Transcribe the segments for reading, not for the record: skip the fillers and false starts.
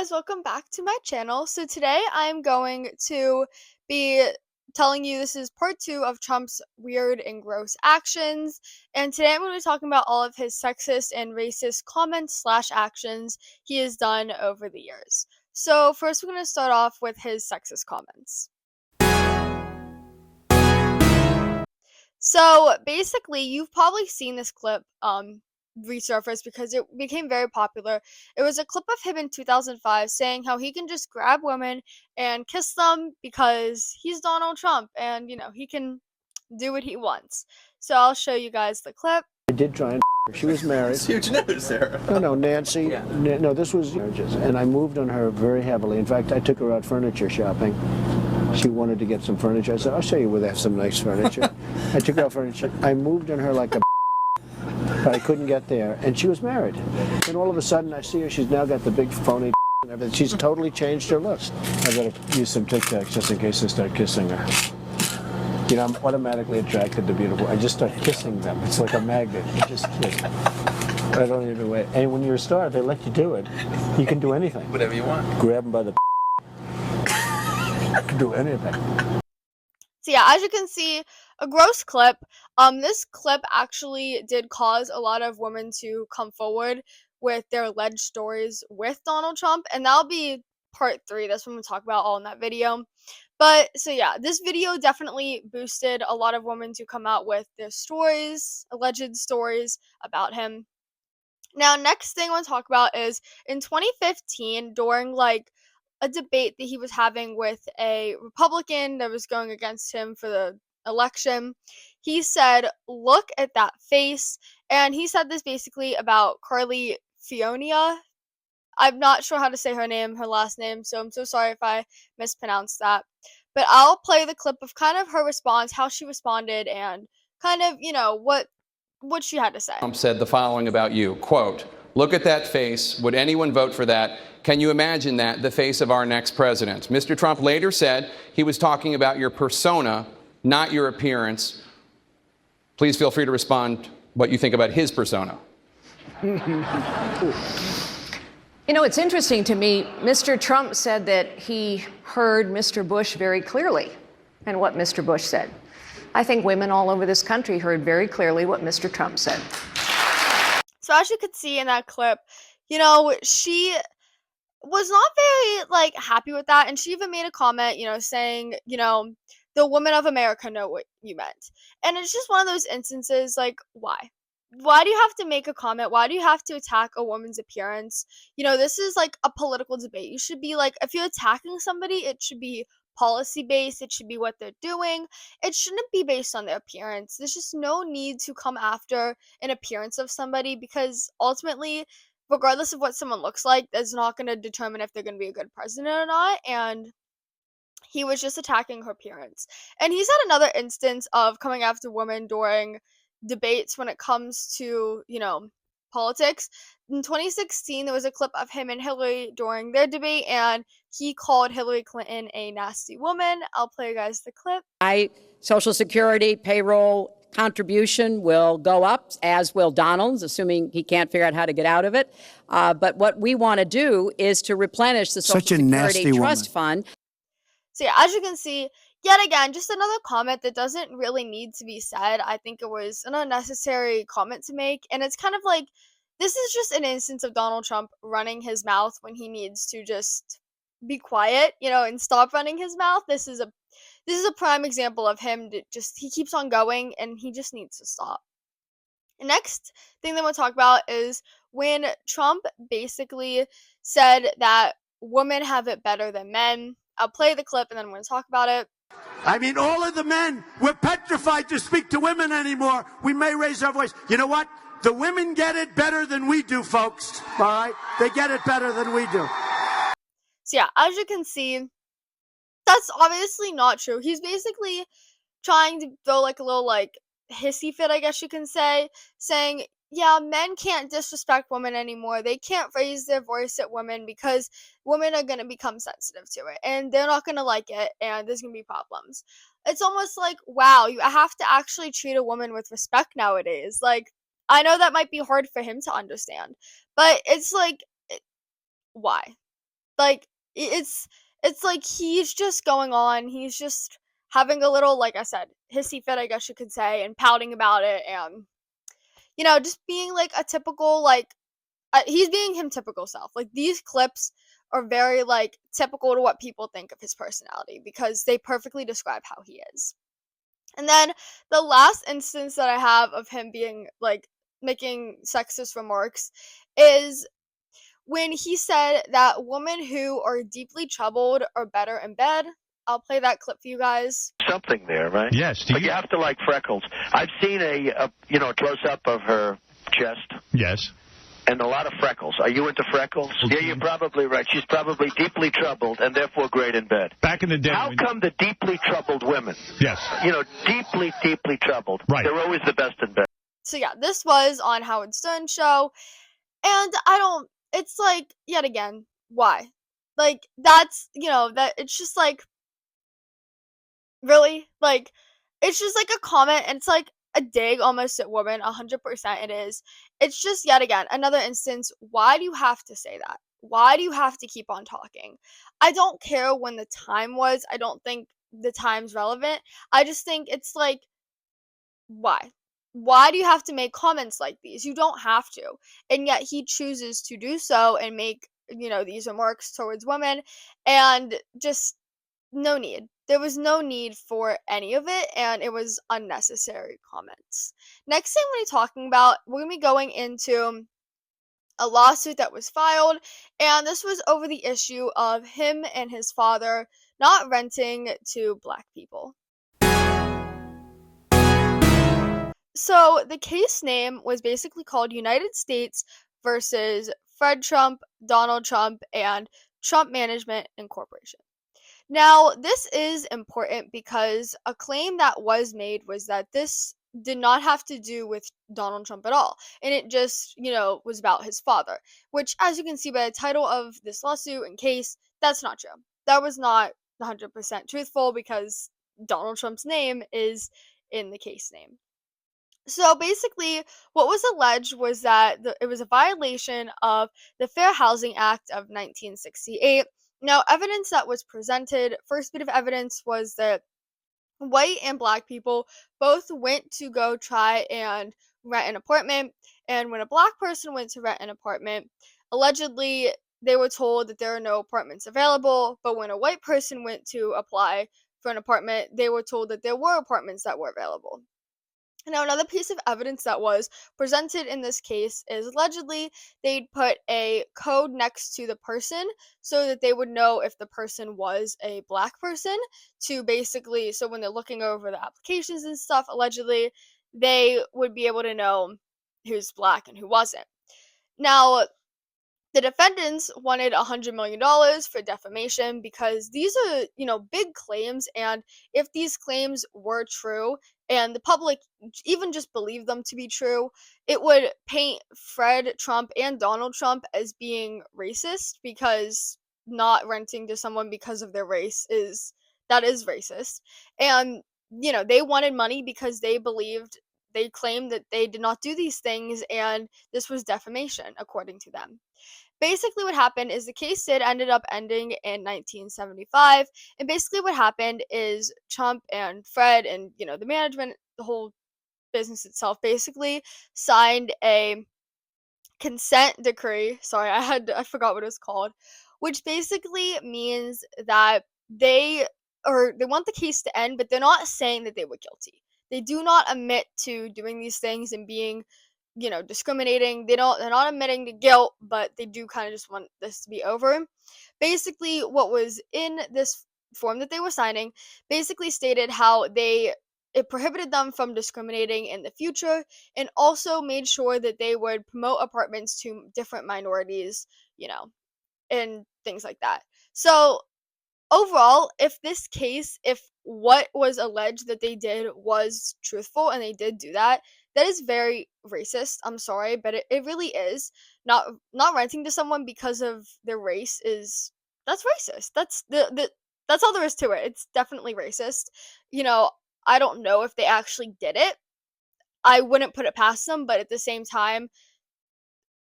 guys, welcome back to my channel. So today I'm going to be telling you this is part 2 of Trump's weird and gross actions. And today I'm going to be talking about all of his sexist and racist comments slash actions he has done over the years. So first we're going to start off with his sexist comments. So basically, you've probably seen this clip resurface because it became very popular. It was a clip of him in 2005 saying how he can just grab women and kiss them because he's Donald Trump and he can do what he wants. So I'll show you guys the clip. I did try and she was married. It's huge news, Sarah. No, Nancy. Yeah. No, this was marriages, and I moved on her very heavily. In fact, I took her out furniture shopping. She wanted to get some furniture. I said, I'll show you where they have some nice furniture. I took her out furniture. I moved on her like a but I couldn't get there, and she was married. And all of a sudden, I see her. She's now got the big phony and everything. She's totally changed her looks. I better use some Tic Tacs just in case I start kissing her. You know, I'm automatically attracted to beautiful. I just start kissing them. It's like a magnet. You just kiss. I don't even wait. And when you're a star, they let you do it. You can do anything. Whatever you want. Grab them by the you can do anything. So yeah, as you can see, a gross clip. This clip actually did cause a lot of women to come forward with their alleged stories with Donald Trump, and that'll be part 3. That's what I'm going to talk about all in that video. But, so yeah, this video definitely boosted a lot of women to come out with their stories, alleged stories about him. Now, next thing I want to talk about is in 2015, during a debate that he was having with a Republican that was going against him for the election, he said, "Look at that face." And he said this basically about Carly Fiorina. I'm not sure how to say her last name, so I'm so sorry if I mispronounced that. But I'll play the clip of kind of her response, how she responded, and kind of, what she had to say. Trump said the following about you, quote, "Look at that face. Would anyone vote for that? Can you imagine that, the face of our next president?" Mr. Trump later said he was talking about your persona, not your appearance. Please feel free to respond what you think about his persona. You know, it's interesting to me. Mr. Trump said that he heard Mr. Bush very clearly and what Mr. Bush said. I think women all over this country heard very clearly what Mr. Trump said. So as you could see in that clip, she was not very happy with that, and she even made a comment, saying, the women of America know what you meant. And it's just one of those instances, why? Why do you have to make a comment? Why do you have to attack a woman's appearance? This is a political debate. You should be if you're attacking somebody, it should be policy based. It should be what they're doing. It shouldn't be based on their appearance. There's just no need to come after an appearance of somebody, because ultimately, regardless of what someone looks like, that's not going to determine if they're going to be a good president or not. And he was just attacking her appearance. And he's had another instance of coming after women during debates when it comes to, politics. In 2016, there was a clip of him and Hillary during their debate, and he called Hillary Clinton a nasty woman. I'll play you guys the clip. Social Security payroll contribution will go up, as will Donald's, assuming he can't figure out how to get out of it. But what we want to do is to replenish the Social Security Trust Fund. So yeah, as you can see, yet again, just another comment that doesn't really need to be said. I think it was an unnecessary comment to make, and it's kind of this is just an instance of Donald Trump running his mouth when he needs to just be quiet, and stop running his mouth. This is a prime example of him he keeps on going, and he just needs to stop. The next thing that we'll talk about is when Trump basically said that women have it better than men. I'll play the clip and then I'm going to talk about it. I mean, all of the men, we're petrified to speak to women anymore. We may raise our voice. You know what? The women get it better than we do, folks. All right? They get it better than we do. So yeah, as you can see, that's obviously not true. He's basically trying to throw a little hissy fit, I guess you can say, saying, yeah, men can't disrespect women anymore. They can't raise their voice at women because women are going to become sensitive to it, and they're not going to like it, and there's going to be problems. It's almost wow, you have to actually treat a woman with respect nowadays. I know that might be hard for him to understand, but it's why? Like, it's like he's just going on, he's just having a little, like I said, hissy fit, I guess you could say, and pouting about it, and, just being, like, a typical, like, he's being him typical self. Like, these clips are very, like, typical to what people think of his personality because they perfectly describe how he is. And then the last instance that I have of him being, like, making sexist remarks is when he said that women who are deeply troubled are better in bed. I'll play that clip for you guys. Something there, right? Yes. But you have to like freckles. I've seen a close up of her chest. Yes. And a lot of freckles. Are you into freckles? Yeah, you're probably right. She's probably deeply troubled and therefore great in bed. Back in the day. How come the deeply troubled women? Yes. Deeply, deeply troubled. Right. They're always the best in bed. So yeah, this was on Howard Stern's show, and it's like, yet again, why? Like, that's, that it's just like, really? Like, it's just like a comment, and it's like a dig almost at women, 100% it is. It's just, yet again, another instance, why do you have to say that? Why do you have to keep on talking? I don't care when the time was, I don't think the time's relevant. I just think it's like, why? Why do you have to make comments like these? You don't have to. And yet he chooses to do so and make, these remarks towards women, and just no need. There was no need for any of it, and it was unnecessary comments. Next thing we're talking about, we're going to be going into a lawsuit that was filed, and this was over the issue of him and his father not renting to black people. So the case name was basically called United States versus Fred Trump, Donald Trump, and Trump Management Incorporation. Now, this is important because a claim that was made was that this did not have to do with Donald Trump at all, and it just, was about his father, which, as you can see by the title of this lawsuit and case, that's not true. That was not 100% truthful because Donald Trump's name is in the case name. So basically, what was alleged was that it was a violation of the Fair Housing Act of 1968. Now, evidence that was presented, first bit of evidence was that white and black people both went to go try and rent an apartment. And when a black person went to rent an apartment, allegedly they were told that there are no apartments available. But when a white person went to apply for an apartment, they were told that there were apartments that were available. Now, another piece of evidence that was presented in this case is allegedly they'd put a code next to the person so that they would know if the person was a black person, to basically, so when they're looking over the applications and stuff, allegedly, they would be able to know who's black and who wasn't. Now, the defendants wanted $100 million for defamation because these are, big claims, and if these claims were true and the public even just believed them to be true, it would paint Fred Trump and Donald Trump as being racist, because not renting to someone because of their race is racist. And, they wanted money because they claimed that they did not do these things, and this was defamation, according to them. Basically what happened is the case ended up ending in 1975, and basically what happened is Trump and Fred and the management, the whole business itself, basically signed a consent decree. Sorry, I forgot what it was called, which basically means that they want the case to end, but they're not saying that they were guilty. They do not admit to doing these things and being discriminating. They're not admitting to guilt, but they do kind of just want this to be over. Basically, what was in this form that they were signing basically stated how it prohibited them from discriminating in the future, and also made sure that they would promote apartments to different minorities, and things like that. So overall, if what was alleged that they did was truthful and they did do that, that is very racist. I'm sorry, but it really is. Not renting to someone because of their race that's racist. That's all there is to it. It's definitely racist. I don't know if they actually did it. I wouldn't put it past them, but at the same time,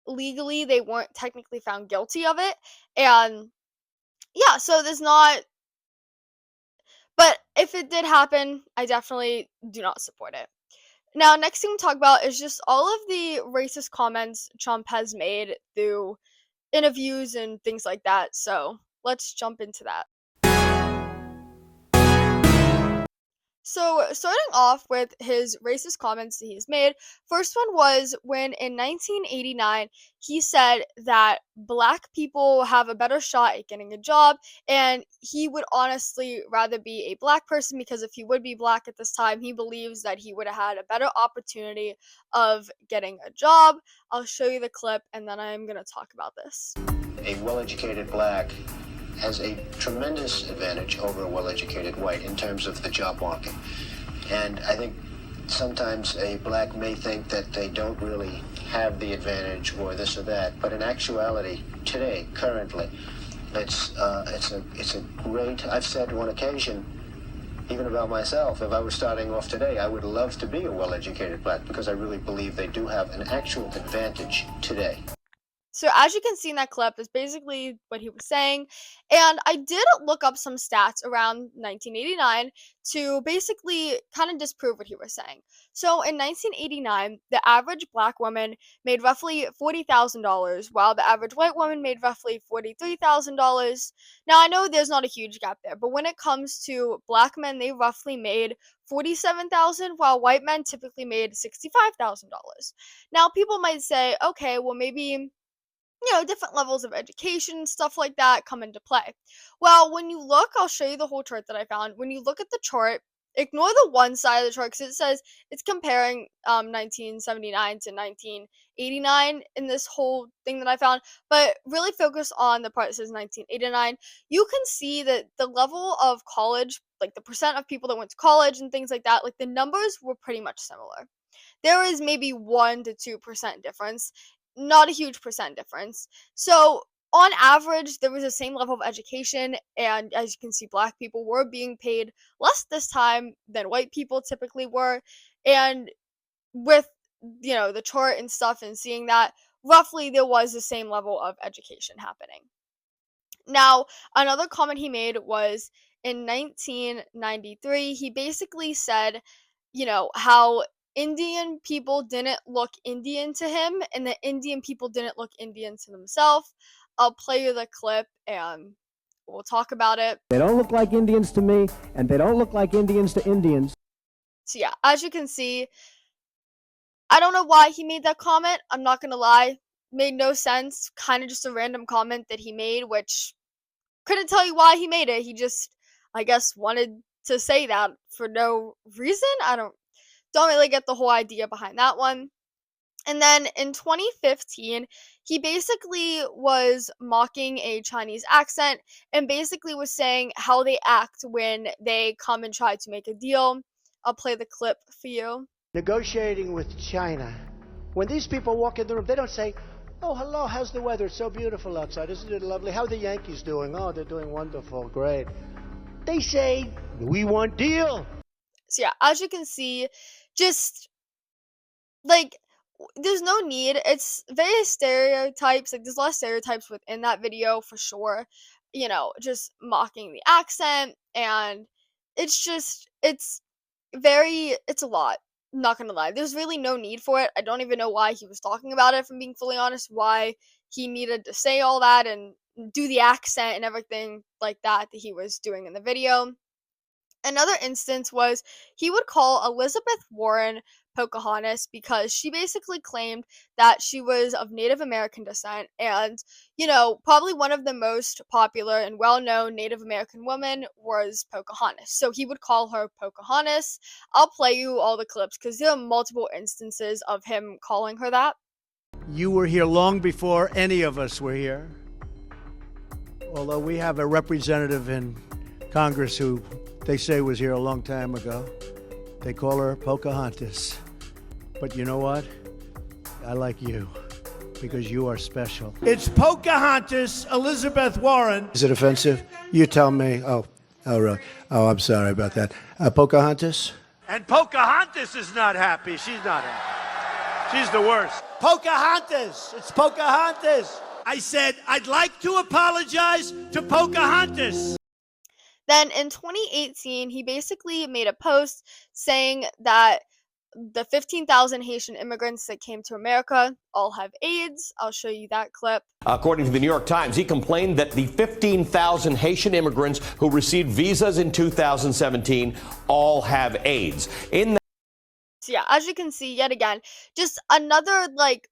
legally they weren't technically found guilty of it, and yeah, so there's not, but if it did happen, I definitely do not support it. Now, next thing we'll talk about is just all of the racist comments Trump has made through interviews and things like that. So let's jump into that. So, starting off with his racist comments that he's made, first one was when in 1989 he said that black people have a better shot at getting a job, and he would honestly rather be a black person because if he would be black at this time, he believes that he would have had a better opportunity of getting a job. I'll show you the clip and then I'm going to talk about this. A well-educated black has a tremendous advantage over a well-educated white in terms of the job market. And I think sometimes a black may think that they don't really have the advantage or this or that, but in actuality, today, currently, it's a great, I've said on occasion, even about myself, if I was starting off today, I would love to be a well-educated black because I really believe they do have an actual advantage today. So as you can see in that clip is basically what he was saying. And I did look up some stats around 1989 to basically kind of disprove what he was saying. So in 1989, the average black woman made roughly $40,000, while the average white woman made roughly $43,000. Now I know there's not a huge gap there, but when it comes to black men, they roughly made $47,000, while white men typically made $65,000. Now people might say, okay, well maybe different levels of education, stuff like that come into play. Well, when you look, I'll show you the whole chart that I found. When you look at the chart, ignore the one side of the chart because it says it's comparing 1979 to 1989 in this whole thing that I found, but really focus on the part that says 1989. You can see that the level of college, like the percent of people that went to college and things like that, like the numbers were pretty much similar. There is maybe 1 to 2% difference, not a huge percent difference. So, on average, there was the same level of education, and as you can see, black people were being paid less this time than white people typically were. And with the chart and stuff, and seeing that roughly there was the same level of education happening. Now, another comment he made was in 1993, he basically said, how Indian people didn't look Indian to him and the Indian people didn't look Indian to themselves. I'll play you the clip and we'll talk about it. They don't look like Indians to me, and they don't look like Indians to Indians. So yeah, as you can see, I don't know why he made that comment. I'm not gonna lie. Made no sense. Kind of just a random comment that he made, which couldn't tell you why he made it. He just, I guess, wanted to say that for no reason. I don't really get the whole idea behind that one. And then in 2015, he basically was mocking a Chinese accent and basically was saying how they act when they come and try to make a deal. I'll play the clip for you. Negotiating with China. When these people walk in the room, they don't say, "Oh, hello, how's the weather? It's so beautiful outside. Isn't it lovely? How are the Yankees doing? Oh, they're doing wonderful, great." They say, "We want deal." So yeah, as you can see, just like there's no need. It's very stereotypes. Like there's a lot of stereotypes within that video for sure. Just mocking the accent, and it's a lot. I'm not gonna lie. There's really no need for it. I don't even know why he was talking about it, if I'm being fully honest, why he needed to say all that and do the accent and everything like that he was doing in the video. Another instance was he would call Elizabeth Warren Pocahontas because she basically claimed that she was of Native American descent, and probably one of the most popular and well-known Native American women was Pocahontas. So he would call her Pocahontas. I'll play you all the clips because there are multiple instances of him calling her that. You were here long before any of us were here. Although we have a representative in Congress who they say was here a long time ago. They call her Pocahontas. But you know what? I like you because you are special. It's Pocahontas, Elizabeth Warren. Is it offensive? You tell me. Oh, really? Oh, I'm sorry about that. Pocahontas? And Pocahontas is not happy. She's not happy. She's the worst. Pocahontas. It's Pocahontas. I said, I'd like to apologize to Pocahontas. Then in 2018, he basically made a post saying that the 15,000 Haitian immigrants that came to America all have AIDS. I'll show you that clip. According to the New York Times, he complained that the 15,000 Haitian immigrants who received visas in 2017 all have AIDS. So yeah, as you can see, yet again, just another like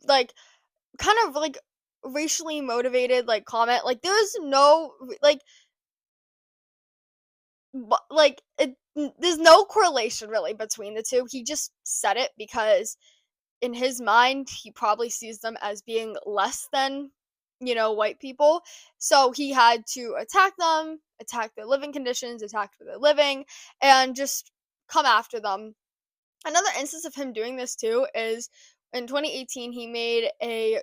kind of like racially motivated like comment. Like there's no there's no correlation really between the two. He just said it because in his mind he probably sees them as being less than, white people. So he had to attack them, attack their living conditions, attack where they're living, and just come after them. Another instance of him doing this too is in 2018 he made a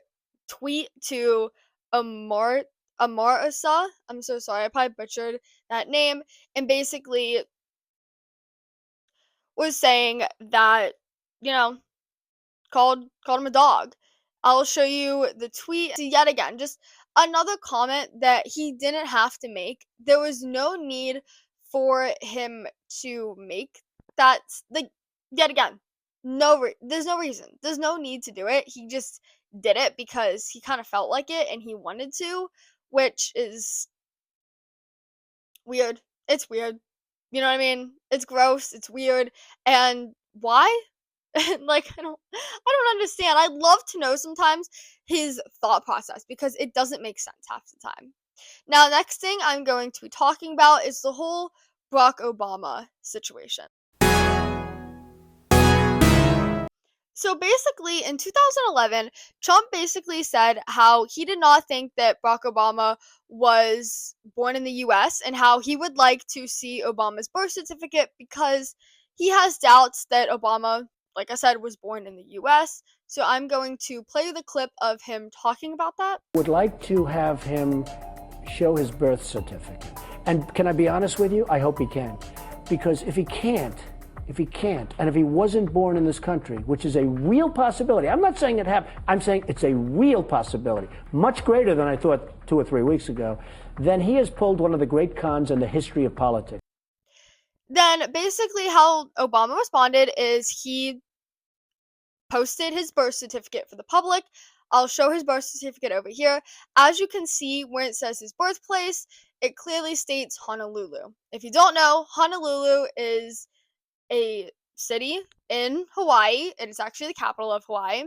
tweet to Amarasa. I'm so sorry, I probably butchered that name, and basically was saying that, called him a dog. I'll show you the tweet yet again. Just another comment that he didn't have to make. There was no need for him to make that. Yet again, there's no reason. There's no need to do it. He just did it because he kind of felt like it and he wanted to, which is weird. It's weird. You know what I mean? It's gross. It's weird. And why? I don't understand. I'd love to know sometimes his thought process because it doesn't make sense half the time. Now, next thing I'm going to be talking about is the whole Barack Obama situation. So basically, in 2011, Trump basically said how he did not think that Barack Obama was born in the US and how he would like to see Obama's birth certificate because he has doubts that Obama, like I said, was born in the US. So I'm going to play the clip of him talking about that. Would like to have him show his birth certificate. And can I be honest with you? I hope he can. Because if he can't, and if he wasn't born in this country, which is a real possibility, I'm not saying it happened, I'm saying it's a real possibility, much greater than I thought 2 or 3 weeks ago, then he has pulled one of the great cons in the history of politics. Then basically how Obama responded is he posted his birth certificate for the public. I'll show his birth certificate over here. As you can see where it says his birthplace, it clearly states Honolulu. If you don't know, Honolulu is a city in Hawaii. It is actually the capital of Hawaii.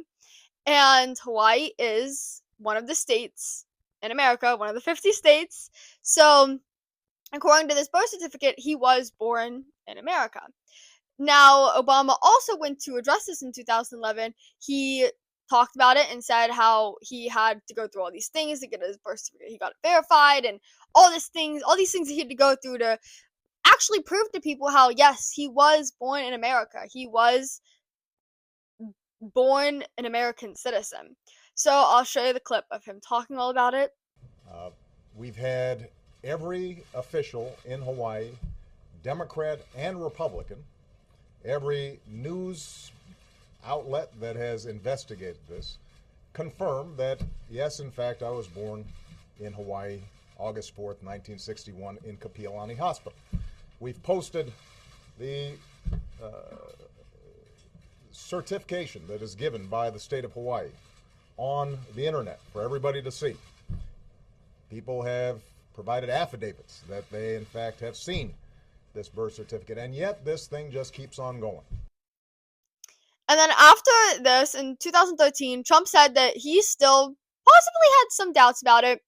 And Hawaii is one of the states in America, one of the 50 states. So, according to this birth certificate, he was born in America. Now, Obama also went to address this in 2011. He talked about it and said how he had to go through all these things to get his birth certificate. He got it verified and all these things he had to go through to actually prove to people how, yes, he was born in America. He was born an American citizen. So I'll show you the clip of him talking all about it. We've had every official in Hawaii, Democrat and Republican, every news outlet that has investigated this, confirm that, yes, in fact, I was born in Hawaii, August 4th, 1961, in Kapiolani Hospital. We've posted the certification that is given by the state of Hawaii on the internet for everybody to see. People have provided affidavits that they, in fact, have seen this birth certificate, and yet this thing just keeps on going. And then after this, in 2013, Trump said that he still possibly had some doubts about it,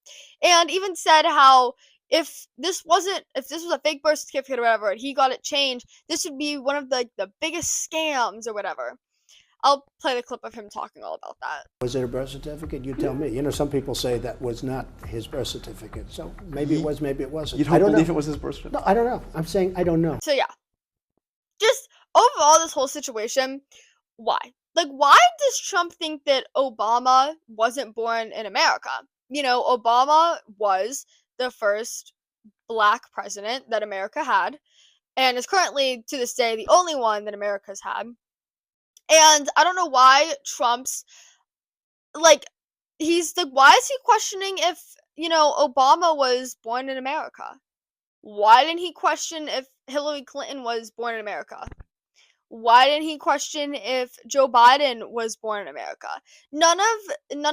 and even said how if this was a fake birth certificate or whatever, and he got it changed, this would be one of the biggest scams or whatever. I'll play the clip of him talking all about that. Was it a birth certificate? You tell me. You know, some people say that was not his birth certificate. So maybe it was, maybe it wasn't. You don't believe it was his birth certificate? No, I don't know. I'm saying I don't know. So yeah. Just overall, this whole situation, why? Like, why does Trump think that Obama wasn't born in America? You know, Obama was the first black president that America had, and is currently, to this day, the only one that America's had. And I don't know why Trump's like why is he questioning if, Obama was born in America? Why didn't he question if Hillary Clinton was born in America? Why didn't he question if Joe Biden was born in America? None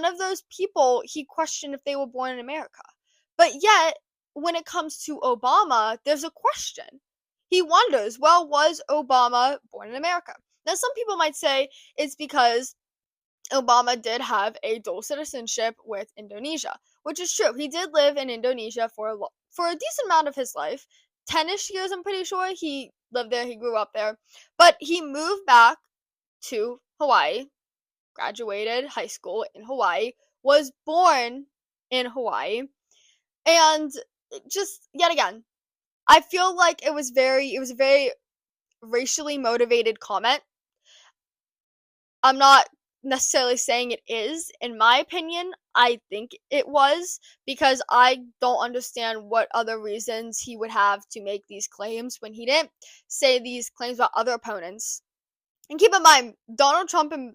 of those people he questioned if they were born in America. But yet, when it comes to Obama, there's a question. He wonders, well, was Obama born in America? Now, some people might say it's because Obama did have a dual citizenship with Indonesia, which is true. He did live in Indonesia for a decent amount of his life. 10-ish years, I'm pretty sure. He lived there, he grew up there. But he moved back to Hawaii, graduated high school in Hawaii, was born in Hawaii, and just yet again, I feel like it was a very racially motivated comment. I'm not necessarily saying it is. In my opinion, I think it was, because I don't understand what other reasons he would have to make these claims when he didn't say these claims about other opponents. And keep in mind, Donald Trump and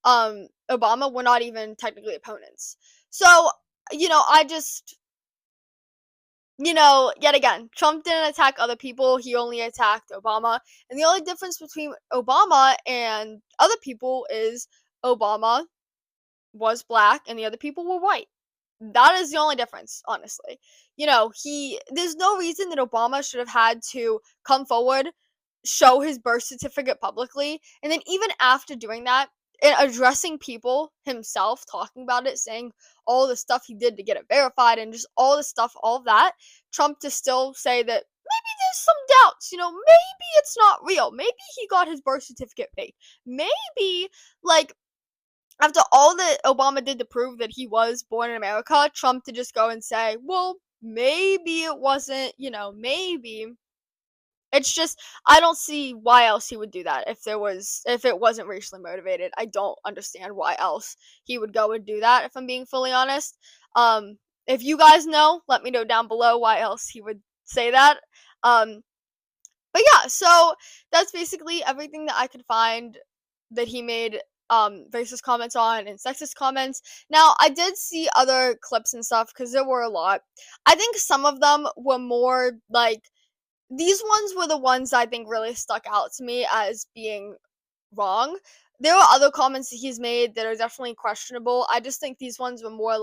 Obama were not even technically opponents. So, I just, yet again, Trump didn't attack other people, he only attacked Obama. And the only difference between Obama and other people is Obama was black and the other people were white. That is the only difference, honestly. There's no reason that Obama should have had to come forward, show his birth certificate publicly, and then even after doing that, and addressing people himself, talking about it, saying all the stuff he did to get it verified, and just all the stuff, all of that, Trump to still say that maybe there's some doubts, maybe it's not real, maybe he got his birth certificate fake, maybe, after all that Obama did to prove that he was born in America, Trump to just go and say, well, maybe it wasn't, maybe. It's just, I don't see why else he would do that if it wasn't racially motivated. I don't understand why else he would go and do that, if I'm being fully honest. If you guys know, let me know down below why else he would say that. But yeah, so that's basically everything that I could find that he made racist comments on and sexist comments. Now, I did see other clips and stuff because there were a lot. I think some of them were more these ones were the ones I think really stuck out to me as being wrong. There are other comments that he's made that are definitely questionable. I just think these ones were more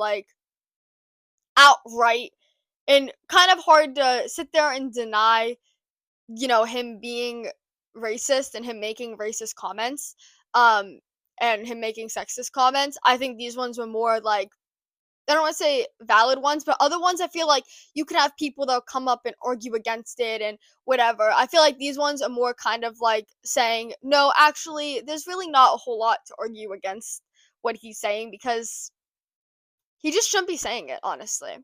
outright and kind of hard to sit there and deny, him being racist and him making racist comments, and him making sexist comments. I think these ones were more I don't want to say valid ones, but other ones I feel like you could have people that'll come up and argue against it and whatever. I feel like these ones are more kind of saying, no, actually, there's really not a whole lot to argue against what he's saying, because he just shouldn't be saying it, honestly.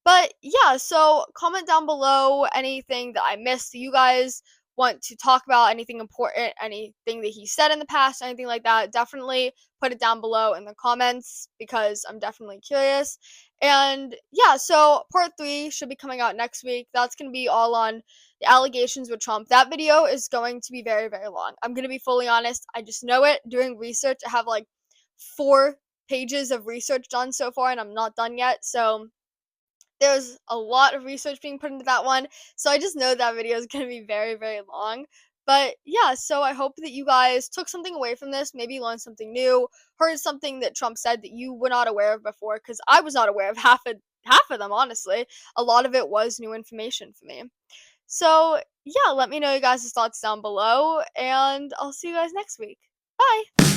But yeah, so comment down below anything that I missed. Do you guys want to talk about anything important, anything that he said in the past, anything like that? Definitely put it down below in the comments, because I'm definitely curious. And yeah, so part 3 should be coming out next week. That's going to be all on the allegations with Trump. That video is going to be very, very long. I'm going to be fully honest. I just know it. Doing research, I have 4 pages of research done so far, and I'm not done yet. So there's a lot of research being put into that one, so I just know that video is going to be very, very long. But yeah, so I hope that you guys took something away from this, maybe learned something new, heard something that Trump said that you were not aware of before, because I was not aware of half of them, honestly. A lot of it was new information for me. So yeah, let me know your guys' thoughts down below, and I'll see you guys next week. Bye!